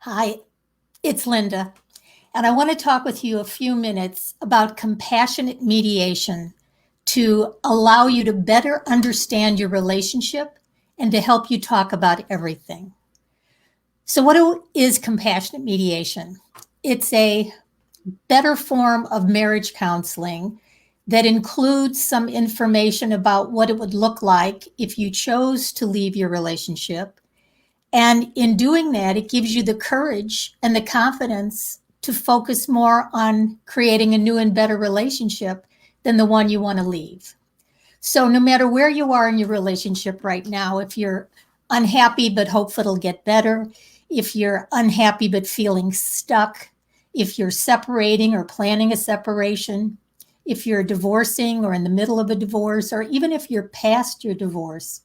Hi, it's Linda, and I want to talk with you a few minutes about compassionate mediation to allow you to better understand your relationship and to help you talk about everything. So, what is compassionate mediation? It's a better form of marriage counseling that includes some information about what it would look like if you chose to leave your relationship. And in doing that, it gives you the courage and the confidence to focus more on creating a new and better relationship than the one you want to leave. So, no matter where you are in your relationship right now, if you're unhappy but hopeful it'll get better, if you're unhappy but feeling stuck, if you're separating or planning a separation, if you're divorcing or in the middle of a divorce, or even if you're past your divorce,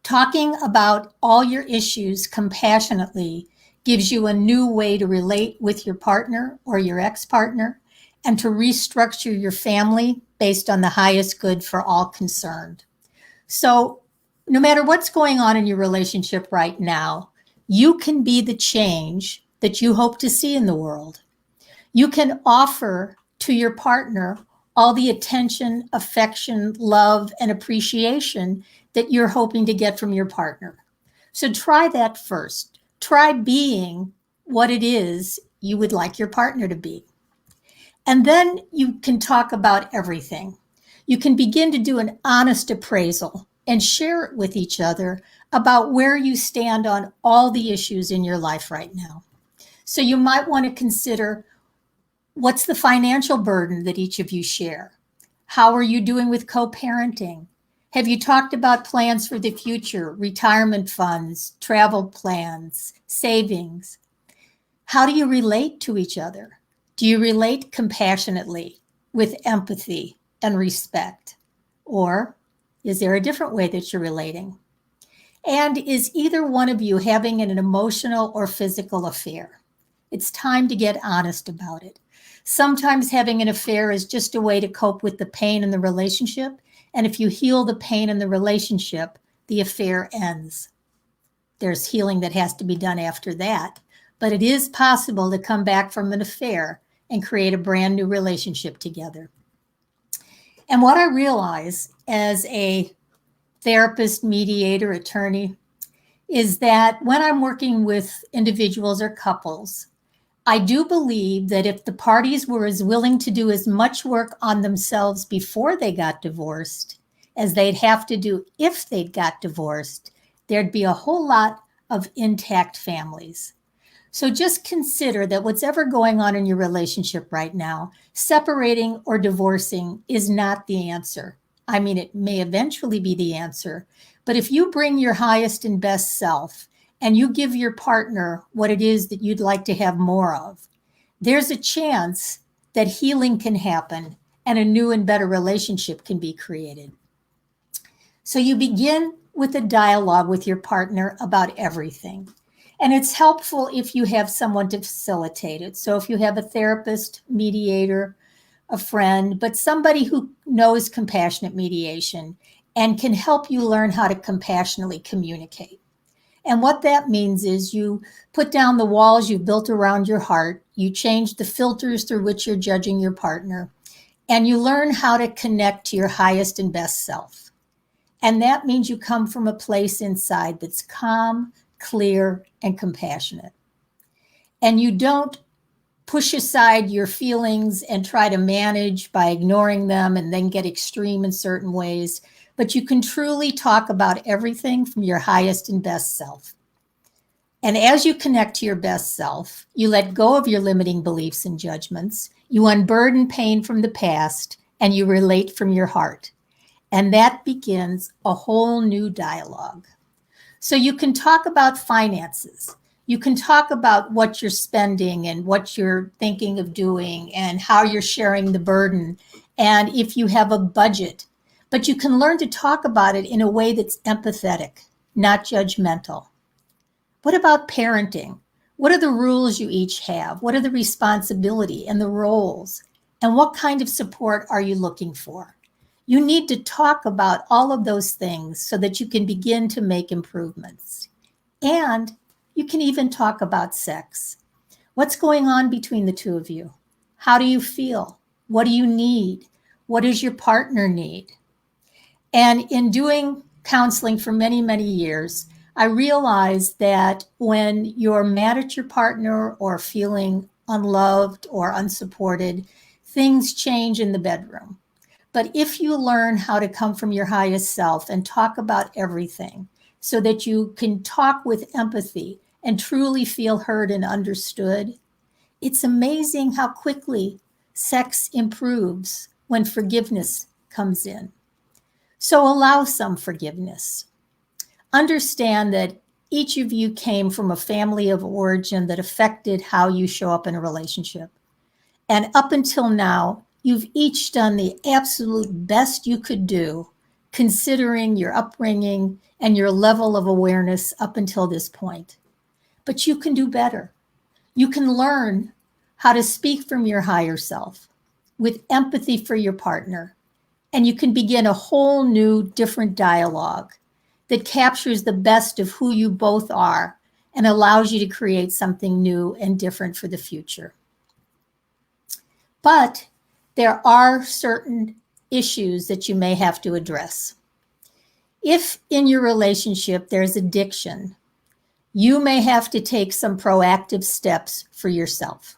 talking about all your issues compassionately gives you a new way to relate with your partner or your ex-partner and to restructure your family based on the highest good for all concerned. So no matter what's going on in your relationship right now, you can be the change that you hope to see in the world. You can offer to your partner all the attention, affection, love, and appreciation that you're hoping to get from your partner. So try that first. Try being what it is you would like your partner to be. And then you can talk about everything. You can begin to do an honest appraisal and share it with each other about where you stand on all the issues in your life right now. So you might want to consider, what's the financial burden that each of you share? How are you doing with co-parenting? Have you talked about plans for the future, retirement funds, travel plans, savings? How do you relate to each other? Do you relate compassionately, with empathy and respect? Or is there a different way that you're relating? And is either one of you having an emotional or physical affair? It's time to get honest about it. Sometimes having an affair is just a way to cope with the pain in the relationship. And if you heal the pain in the relationship, the affair ends. There's healing that has to be done after that. But it is possible to come back from an affair and create a brand new relationship together. And what I realize as a therapist, mediator, attorney, is that when I'm working with individuals or couples, I do believe that if the parties were as willing to do as much work on themselves before they got divorced as they'd have to do if they'd got divorced, there'd be a whole lot of intact families. So just consider that whatever going on in your relationship right now, separating or divorcing is not the answer. I mean, it may eventually be the answer, but if you bring your highest and best self and you give your partner what it is that you'd like to have more of, there's a chance that healing can happen and a new and better relationship can be created. So you begin with a dialogue with your partner about everything. And it's helpful if you have someone to facilitate it. So if you have a therapist, mediator, a friend, but somebody who knows compassionate mediation and can help you learn how to compassionately communicate. And what that means is you put down the walls you've built around your heart, you change the filters through which you're judging your partner, and you learn how to connect to your highest and best self. And that means you come from a place inside that's calm, clear, and compassionate. And you don't push aside your feelings and try to manage by ignoring them and then get extreme in certain ways, but you can truly talk about everything from your highest and best self. And as you connect to your best self, you let go of your limiting beliefs and judgments, you unburden pain from the past, and you relate from your heart. And that begins a whole new dialogue. So you can talk about finances. You can talk about what you're spending and what you're thinking of doing and how you're sharing the burden and if you have a budget. But you can learn to talk about it in a way that's empathetic, not judgmental. What about parenting? What are the rules you each have? What are the responsibility and the roles? And what kind of support are you looking for? You need to talk about all of those things so that you can begin to make improvements. And You can even talk about sex. What's going on between the two of you? How do you feel? What do you need? What does your partner need? And in doing counseling for many, many years, I realized that when you're mad at your partner or feeling unloved or unsupported, things change in the bedroom. But if you learn how to come from your highest self and talk about everything so that you can talk with empathy and truly feel heard and understood, it's amazing how quickly sex improves when forgiveness comes in. So allow some forgiveness. Understand that each of you came from a family of origin that affected how you show up in a relationship. And up until now, you've each done the absolute best you could do, considering your upbringing and your level of awareness up until this point. But you can do better. You can learn how to speak from your higher self with empathy for your partner. And you can begin a whole new, different dialogue that captures the best of who you both are and allows you to create something new and different for the future. But there are certain issues that you may have to address. If in your relationship there's addiction, you may have to take some proactive steps for yourself.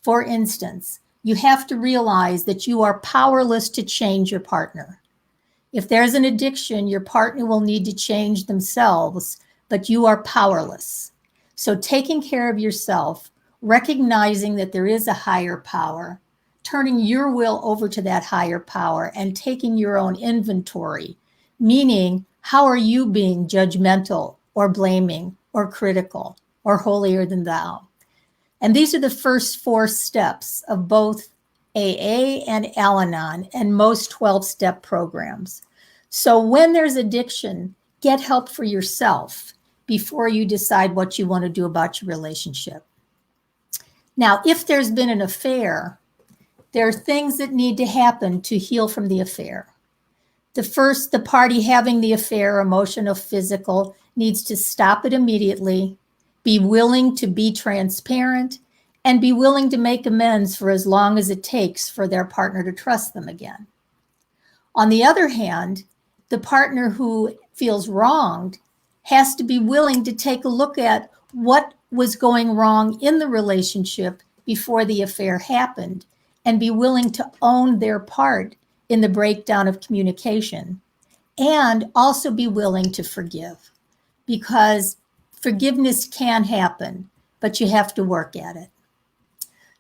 For instance, you have to realize that you are powerless to change your partner. If there's an addiction, your partner will need to change themselves, but you are powerless. So taking care of yourself, recognizing that there is a higher power, turning your will over to that higher power and taking your own inventory, meaning how are you being judgmental or blaming or critical or holier than thou? And these are the first 4 steps of both AA and Al-Anon and most 12-step programs. So when there's addiction, get help for yourself before you decide what you want to do about your relationship. Now, if there's been an affair, there are things that need to happen to heal from the affair. The party having the affair, emotional, physical, needs to stop it immediately, be willing to be transparent, and be willing to make amends for as long as it takes for their partner to trust them again. On the other hand, the partner who feels wronged has to be willing to take a look at what was going wrong in the relationship before the affair happened and be willing to own their part in the breakdown of communication and also be willing to forgive, because forgiveness can happen, but you have to work at it.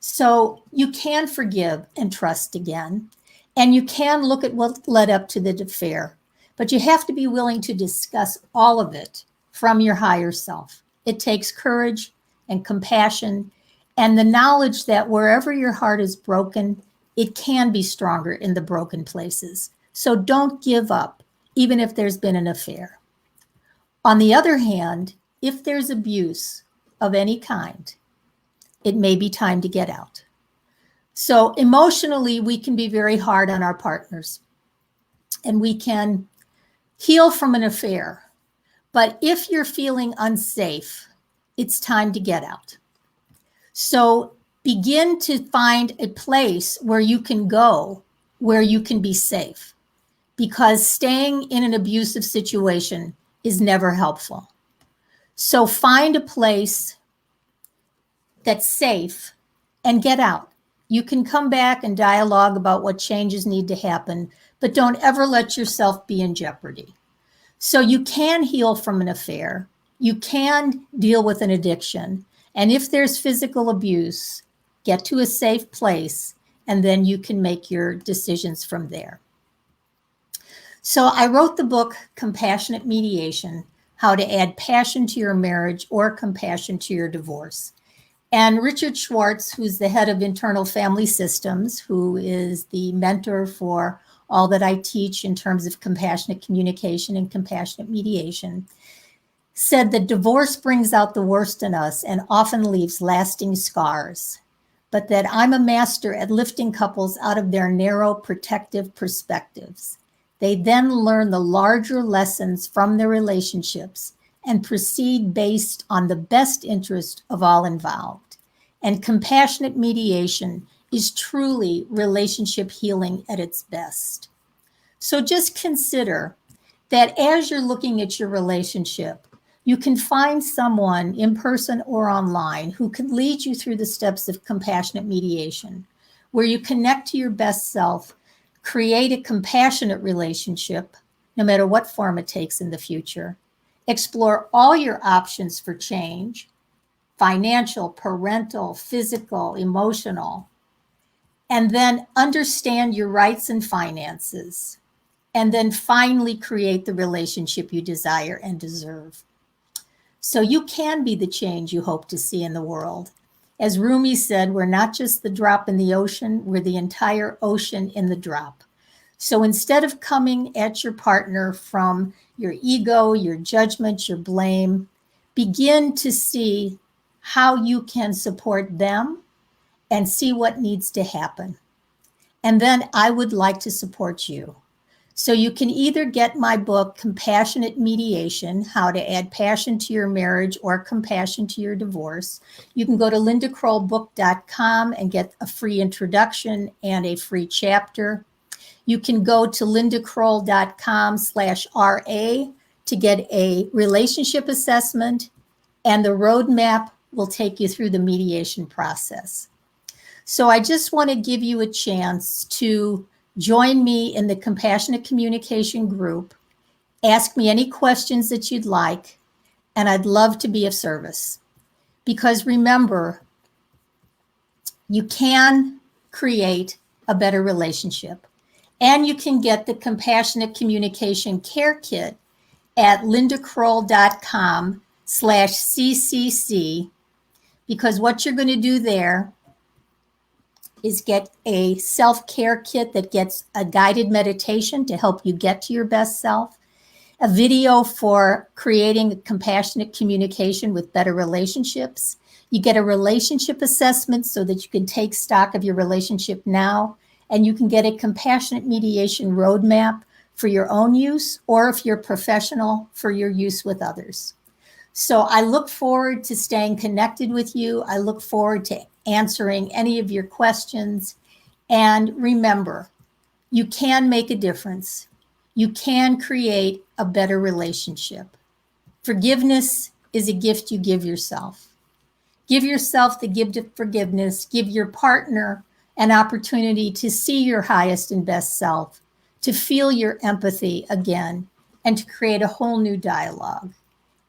So you can forgive and trust again, and you can look at what led up to the affair, but you have to be willing to discuss all of it from your higher self. It takes courage and compassion and the knowledge that wherever your heart is broken, it can be stronger in the broken places. So don't give up, even if there's been an affair. On the other hand, if there's abuse of any kind, it may be time to get out. So emotionally, we can be very hard on our partners and we can heal from an affair. But if you're feeling unsafe, it's time to get out. So begin to find a place where you can go, where you can be safe, because staying in an abusive situation is never helpful. So find a place that's safe and get out. You can come back and dialogue about what changes need to happen, but don't ever let yourself be in jeopardy. So you can heal from an affair. You can deal with an addiction. And if there's physical abuse, get to a safe place, and then you can make your decisions from there. So I wrote the book, Compassionate Mediation, How to Add Passion to Your Marriage or Compassion to Your Divorce. And Richard Schwartz, who's the head of Internal Family Systems, who is the mentor for all that I teach in terms of compassionate communication and compassionate mediation, said that divorce brings out the worst in us and often leaves lasting scars, but that I'm a master at lifting couples out of their narrow protective perspectives. They then learn the larger lessons from their relationships and proceed based on the best interest of all involved. And compassionate mediation is truly relationship healing at its best. So just consider that as you're looking at your relationship, you can find someone in person or online who can lead you through the steps of compassionate mediation, where you connect to your best self, create a compassionate relationship, no matter what form it takes in the future, explore all your options for change, financial, parental, physical, emotional, and then understand your rights and finances, and then finally create the relationship you desire and deserve. So you can be the change you hope to see in the world. As Rumi said, we're not just the drop in the ocean, we're the entire ocean in the drop. So instead of coming at your partner from your ego, your judgment, your blame, begin to see how you can support them and see what needs to happen. And then I would like to support you. So you can either get my book, Compassionate Mediation, How to Add Passion to Your Marriage or Compassion to Your Divorce. You can go to lindakrollbook.com and get a free introduction and a free chapter. You can go to lindakroll.com/RA to get a relationship assessment, and the roadmap will take you through the mediation process. So I just want to give you a chance to join me in the Compassionate Communication group. Ask me any questions that you'd like, and I'd love to be of service. Because remember, you can create a better relationship, and you can get the Compassionate Communication Care Kit at lindakroll.com/CCC, because what you're going to do there is get a self-care kit that gets a guided meditation to help you get to your best self, a video for creating compassionate communication with better relationships. You get a relationship assessment so that you can take stock of your relationship now, and you can get a compassionate mediation roadmap for your own use, or if you're professional, for your use with others. So I look forward to staying connected with you. I look forward to answering any of your questions. And remember, you can make a difference. You can create a better relationship. Forgiveness is a gift you give yourself. Give yourself the gift of forgiveness. Give your partner an opportunity to see your highest and best self, to feel your empathy again, and to create a whole new dialogue.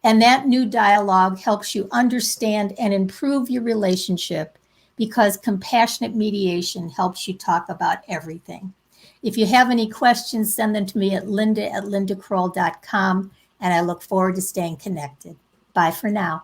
And that new dialogue helps you understand and improve your relationship, because compassionate mediation helps you talk about everything. If you have any questions, send them to me at linda@lindakroll.com, and I look forward to staying connected. Bye for now.